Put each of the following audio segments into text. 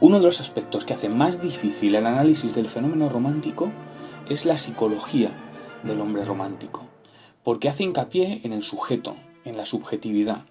Uno de los aspectos que hace más difícil el análisis del fenómeno romántico es la psicología del hombre romántico, porque hace hincapié en el sujeto, en la subjetividad.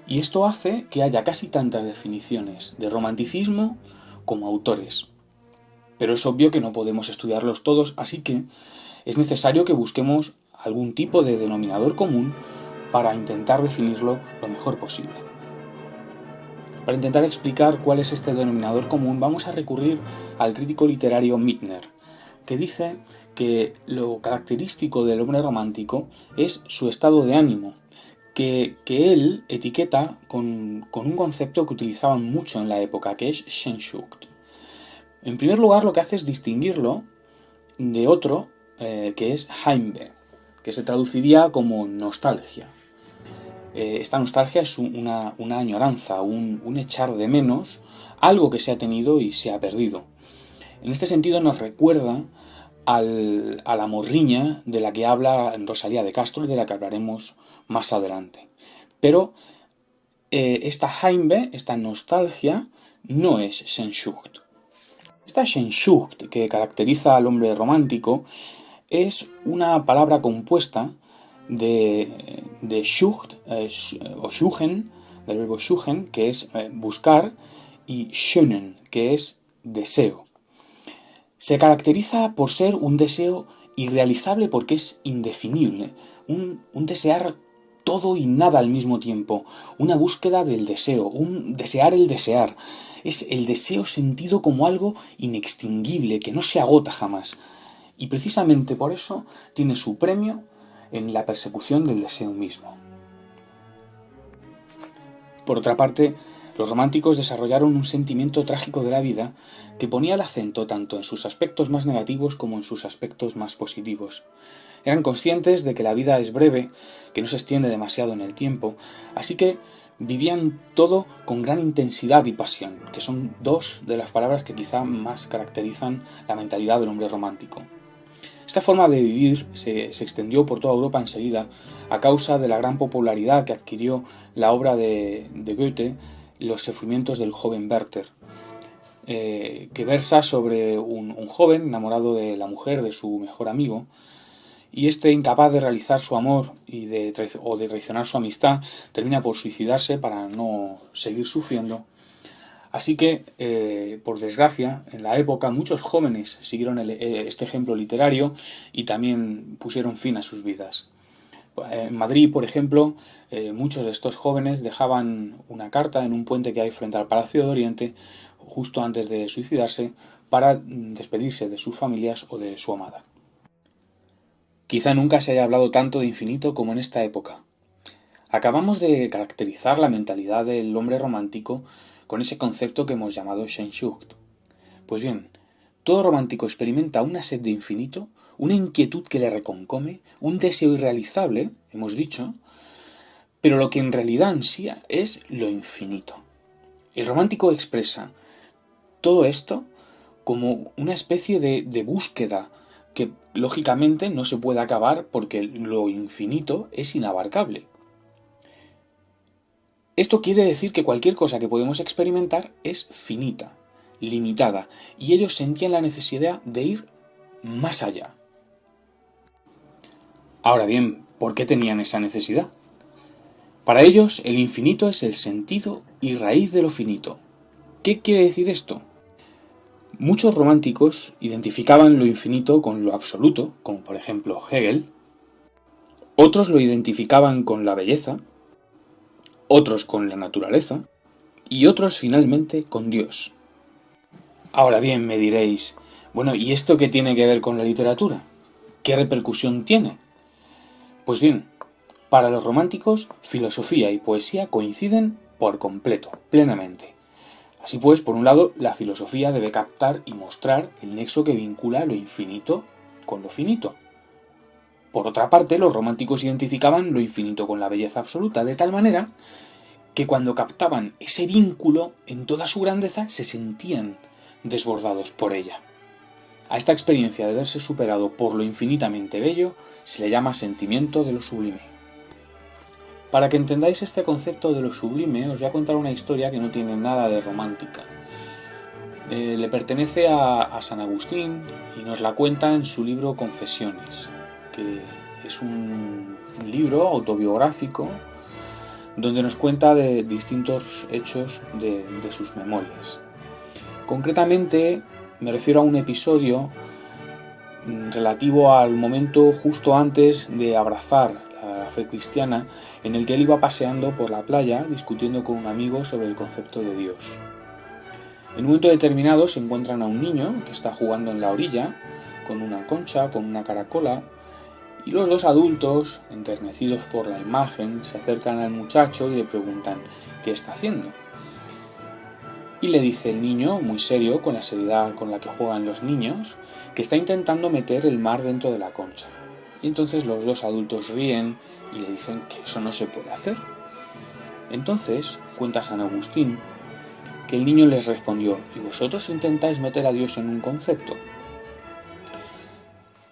Y esto hace que haya casi tantas definiciones de romanticismo como autores. Pero es obvio que no podemos estudiarlos todos, así que es necesario que busquemos algún tipo de denominador común para intentar definirlo lo mejor posible. Para intentar explicar cuál es este denominador común, vamos a recurrir al crítico literario Mittner, que dice que lo característico del hombre romántico es su estado de ánimo, que él etiqueta con un concepto que utilizaban mucho en la época, que es Sehnsucht. En primer lugar, lo que hace es distinguirlo de otro, que es Heimweh, que se traduciría como nostalgia. Esta nostalgia es una añoranza, un echar de menos algo que se ha tenido y se ha perdido. En este sentido nos recuerda a la morriña de la que habla Rosalía de Castro y de la que hablaremos más adelante. Pero esta Heimweh, esta nostalgia, no es Sehnsucht. Esta Sehnsucht que caracteriza al hombre romántico es una palabra compuesta de Sucht o Suchen, del verbo suchen, que es buscar, y Schönen, que es deseo. Se caracteriza por ser un deseo irrealizable porque es indefinible, un desear todo y nada al mismo tiempo, una búsqueda del deseo, un desear el desear. Es el deseo sentido como algo inextinguible, que no se agota jamás. Y precisamente por eso tiene su premio en la persecución del deseo mismo. Por otra parte, los románticos desarrollaron un sentimiento trágico de la vida que ponía el acento tanto en sus aspectos más negativos como en sus aspectos más positivos. Eran conscientes de que la vida es breve, que no se extiende demasiado en el tiempo, así que vivían todo con gran intensidad y pasión, que son dos de las palabras que quizá más caracterizan la mentalidad del hombre romántico. Esta forma de vivir se extendió por toda Europa enseguida a causa de la gran popularidad que adquirió la obra de Goethe, Los sufrimientos del joven Werther, que versa sobre un joven enamorado de la mujer de su mejor amigo, y este, incapaz de realizar su amor o de traicionar su amistad, termina por suicidarse para no seguir sufriendo. Así que, por desgracia, en la época muchos jóvenes siguieron este ejemplo literario y también pusieron fin a sus vidas. En Madrid, por ejemplo, muchos de estos jóvenes dejaban una carta en un puente que hay frente al Palacio de Oriente justo antes de suicidarse para despedirse de sus familias o de su amada. Quizá nunca se haya hablado tanto de infinito como en esta época. Acabamos de caracterizar la mentalidad del hombre romántico con ese concepto que hemos llamado Sehnsucht. Pues bien, todo romántico experimenta una sed de infinito, una inquietud que le reconcome, un deseo irrealizable, hemos dicho, pero lo que en realidad ansía es lo infinito. El romántico expresa todo esto como una especie de búsqueda que lógicamente no se puede acabar porque lo infinito es inabarcable. Esto quiere decir que cualquier cosa que podemos experimentar es finita, limitada, y ellos sentían la necesidad de ir más allá. Ahora bien, ¿por qué tenían esa necesidad? Para ellos, el infinito es el sentido y raíz de lo finito. ¿Qué quiere decir esto? Muchos románticos identificaban lo infinito con lo absoluto, como por ejemplo Hegel. Otros lo identificaban con la belleza, otros con la naturaleza y otros finalmente con Dios. Ahora bien, me diréis, bueno, ¿y esto qué tiene que ver con la literatura? ¿Qué repercusión tiene? Pues bien, para los románticos, filosofía y poesía coinciden por completo, plenamente. Así pues, por un lado, la filosofía debe captar y mostrar el nexo que vincula lo infinito con lo finito. Por otra parte, los románticos identificaban lo infinito con la belleza absoluta, de tal manera que cuando captaban ese vínculo en toda su grandeza se sentían desbordados por ella. A esta experiencia de verse superado por lo infinitamente bello se le llama sentimiento de lo sublime. Para que entendáis este concepto de lo sublime, os voy a contar una historia que no tiene nada de romántica. le pertenece a San Agustín y nos la cuenta en su libro Confesiones, que es un libro autobiográfico donde nos cuenta de distintos hechos de sus memorias. Concretamente me refiero a un episodio relativo al momento justo antes de abrazar la fe cristiana, en el que él iba paseando por la playa discutiendo con un amigo sobre el concepto de Dios. En un momento determinado se encuentran a un niño que está jugando en la orilla con una concha, con una caracola, y los dos adultos, enternecidos por la imagen, se acercan al muchacho y le preguntan qué está haciendo. Y le dice el niño, muy serio, con la seriedad con la que juegan los niños, que está intentando meter el mar dentro de la concha. Y entonces los dos adultos ríen y le dicen que eso no se puede hacer. Entonces, cuenta San Agustín, que el niño les respondió: ¿y vosotros intentáis meter a Dios en un concepto?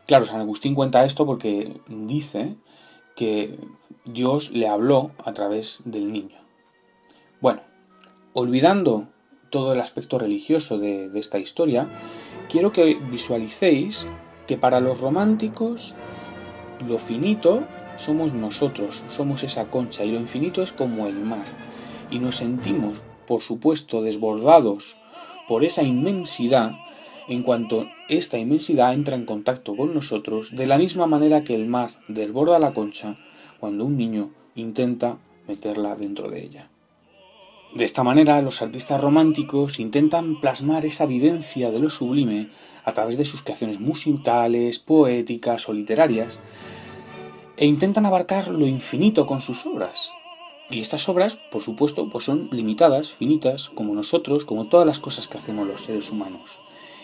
Claro, San Agustín cuenta esto porque dice que Dios le habló a través del niño. Bueno, olvidando todo el aspecto religioso de esta historia, quiero que visualicéis que para los románticos lo finito somos nosotros, somos esa concha, y lo infinito es como el mar, y nos sentimos, por supuesto, desbordados por esa inmensidad en cuanto esta inmensidad entra en contacto con nosotros, de la misma manera que el mar desborda la concha cuando un niño intenta meterla dentro de ella. De esta manera, los artistas románticos intentan plasmar esa vivencia de lo sublime a través de sus creaciones musicales, poéticas o literarias, e intentan abarcar lo infinito con sus obras. Y estas obras, por supuesto, pues son limitadas, finitas, como nosotros, como todas las cosas que hacemos los seres humanos.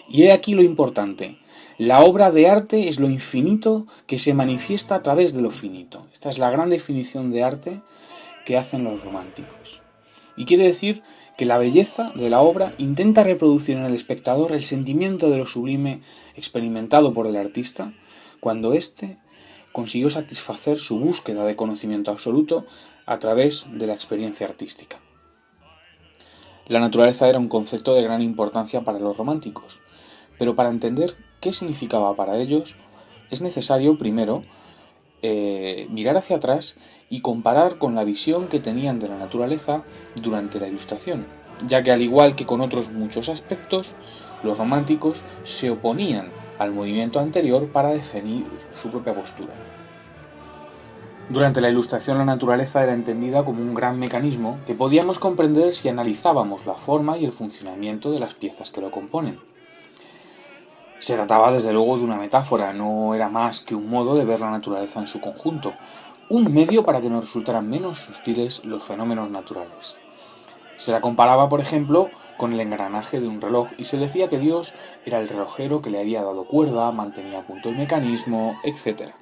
Y he aquí lo importante: la obra de arte es lo infinito que se manifiesta a través de lo finito. Esta es la gran definición de arte que hacen los románticos. Y quiere decir que la belleza de la obra intenta reproducir en el espectador el sentimiento de lo sublime experimentado por el artista cuando éste consiguió satisfacer su búsqueda de conocimiento absoluto a través de la experiencia artística. La naturaleza era un concepto de gran importancia para los románticos, pero para entender qué significaba para ellos es necesario primero mirar hacia atrás y comparar con la visión que tenían de la naturaleza durante la Ilustración, ya que al igual que con otros muchos aspectos, los románticos se oponían al movimiento anterior para definir su propia postura. Durante la Ilustración la naturaleza era entendida como un gran mecanismo que podíamos comprender si analizábamos la forma y el funcionamiento de las piezas que lo componen. Se trataba desde luego de una metáfora, no era más que un modo de ver la naturaleza en su conjunto, un medio para que nos resultaran menos hostiles los fenómenos naturales. Se la comparaba, por ejemplo, con el engranaje de un reloj y se decía que Dios era el relojero que le había dado cuerda, mantenía a punto el mecanismo, etc.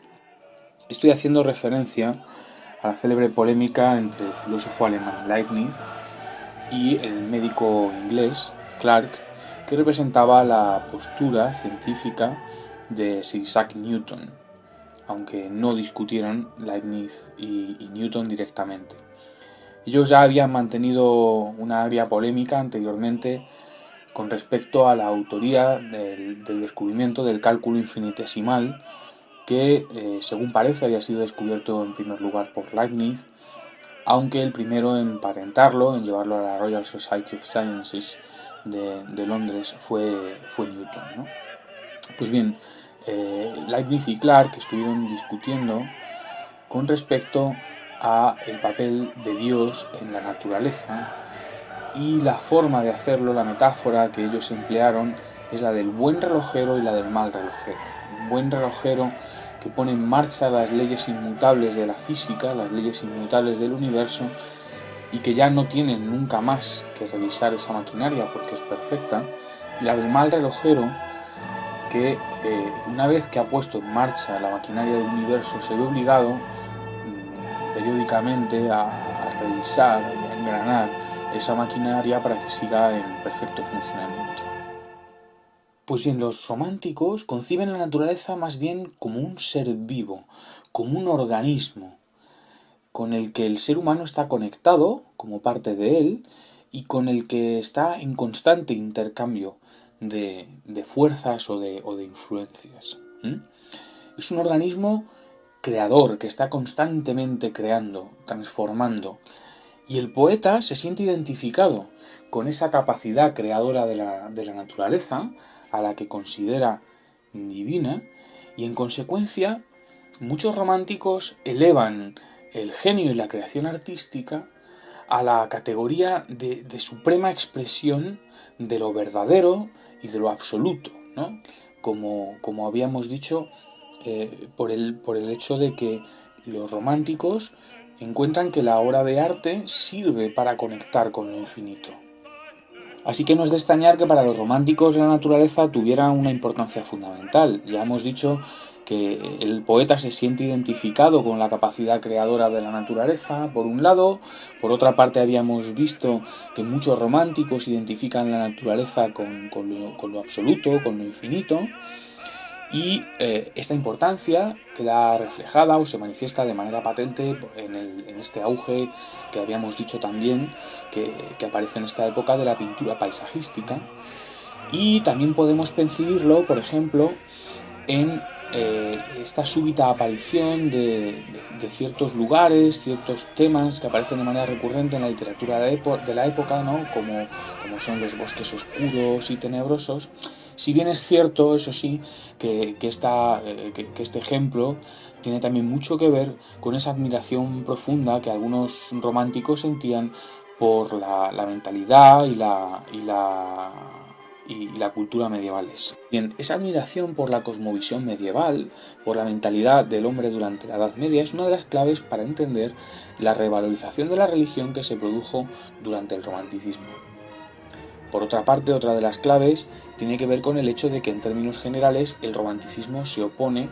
Estoy haciendo referencia a la célebre polémica entre el filósofo alemán Leibniz y el médico inglés Clarke, que representaba la postura científica de Sir Isaac Newton, aunque no discutieran Leibniz y Newton directamente. Ellos ya habían mantenido una agria polémica anteriormente con respecto a la autoría del descubrimiento del cálculo infinitesimal, que según parece había sido descubierto en primer lugar por Leibniz, aunque el primero en patentarlo, en llevarlo a la Royal Society of Sciences de Londres, fue Newton, ¿no? Pues bien, Leibniz y Clarke estuvieron discutiendo con respecto a el papel de Dios en la naturaleza, y la forma de hacerlo, la metáfora que ellos emplearon, es la del buen relojero y la del mal relojero. Un buen relojero que pone en marcha las leyes inmutables de la física, las leyes inmutables del universo, y que ya no tiene nunca más que revisar esa maquinaria porque es perfecta, y la del mal relojero que una vez que ha puesto en marcha la maquinaria del universo se ve obligado periódicamente a revisar y a engranar esa maquinaria para que siga en perfecto funcionamiento. Pues bien, los románticos conciben la naturaleza más bien como un ser vivo, como un organismo con el que el ser humano está conectado como parte de él y con el que está en constante intercambio de fuerzas o de influencias. Es un organismo creador que está constantemente creando, transformando, y el poeta se siente identificado con esa capacidad creadora de la naturaleza, a la que considera divina, y en consecuencia muchos románticos elevan el genio y la creación artística a la categoría de suprema expresión de lo verdadero y de lo absoluto, ¿no? Como habíamos dicho, por el hecho de que los románticos encuentran que la obra de arte sirve para conectar con lo infinito. Así que no es de extrañar que para los románticos la naturaleza tuviera una importancia fundamental. Ya hemos dicho que el poeta se siente identificado con la capacidad creadora de la naturaleza, por un lado. Por otra parte, habíamos visto que muchos románticos identifican la naturaleza con lo absoluto, con lo infinito. Y esta importancia queda reflejada o se manifiesta de manera patente en este auge que habíamos dicho también que aparece en esta época de la pintura paisajística. Y también podemos percibirlo, por ejemplo, en esta súbita aparición de ciertos lugares, ciertos temas que aparecen de manera recurrente en la literatura de la época, ¿no? como son los bosques oscuros y tenebrosos. Si bien es cierto, eso sí, que este ejemplo tiene también mucho que ver con esa admiración profunda que algunos románticos sentían por la mentalidad y la cultura medievales. Bien, esa admiración por la cosmovisión medieval, por la mentalidad del hombre durante la Edad Media, es una de las claves para entender la revalorización de la religión que se produjo durante el romanticismo. Por otra parte, otra de las claves tiene que ver con el hecho de que en términos generales el romanticismo se opone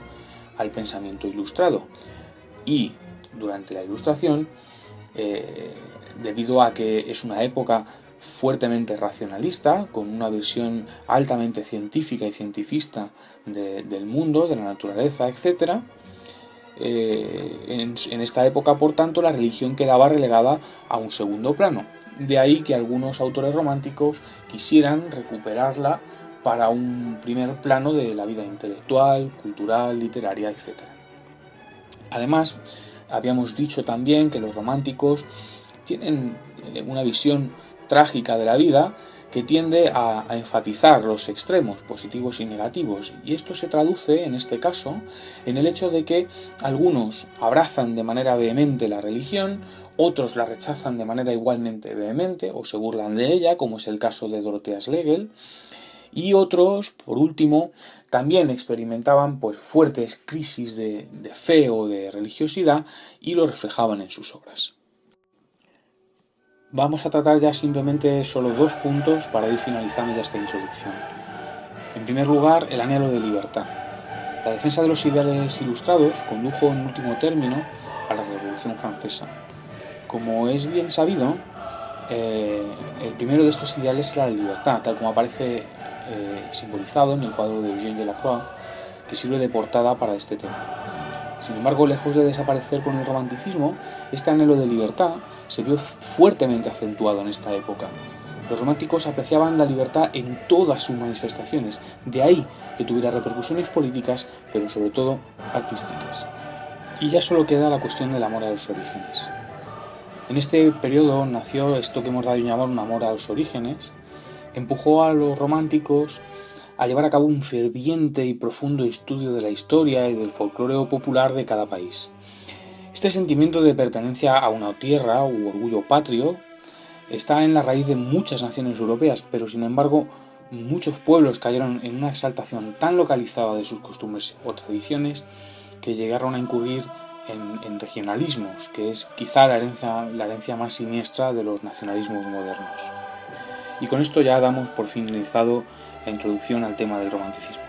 al pensamiento ilustrado. Y durante la Ilustración, debido a que es una época fuertemente racionalista, con una visión altamente científica y cientifista del mundo, de la naturaleza, etc., en esta época, por tanto, la religión quedaba relegada a un segundo plano. De ahí que algunos autores románticos quisieran recuperarla para un primer plano de la vida intelectual, cultural, literaria, etc. Además, habíamos dicho también que los románticos tienen una visión trágica de la vida que tiende a enfatizar los extremos positivos y negativos, y esto se traduce en este caso en el hecho de que algunos abrazan de manera vehemente la religión, otros la rechazan de manera igualmente vehemente o se burlan de ella, como es el caso de Dorothea Schlegel, y otros, por último, también experimentaban fuertes crisis de fe o de religiosidad y lo reflejaban en sus obras. Vamos a tratar ya simplemente solo 2 puntos para ir finalizando ya esta introducción. En primer lugar, el anhelo de libertad. La defensa de los ideales ilustrados condujo en último término a la Revolución Francesa. Como es bien sabido, el primero de estos ideales era la libertad, tal como aparece simbolizado en el cuadro de Eugène Delacroix, que sirve de portada para este tema. Sin embargo, lejos de desaparecer con el romanticismo, este anhelo de libertad se vio fuertemente acentuado en esta época. Los románticos apreciaban la libertad en todas sus manifestaciones, de ahí que tuviera repercusiones políticas, pero sobre todo artísticas. Y ya solo queda la cuestión del amor a los orígenes. En este periodo nació esto que hemos dado a llamar un amor a los orígenes, que empujó a los románticos a llevar a cabo un ferviente y profundo estudio de la historia y del folclore popular de cada país. Este sentimiento de pertenencia a una tierra u orgullo patrio está en la raíz de muchas naciones europeas, pero sin embargo muchos pueblos cayeron en una exaltación tan localizada de sus costumbres o tradiciones que llegaron a incurrir en regionalismos, que es quizá la herencia más siniestra de los nacionalismos modernos. Y con esto ya damos por finalizado la introducción al tema del romanticismo.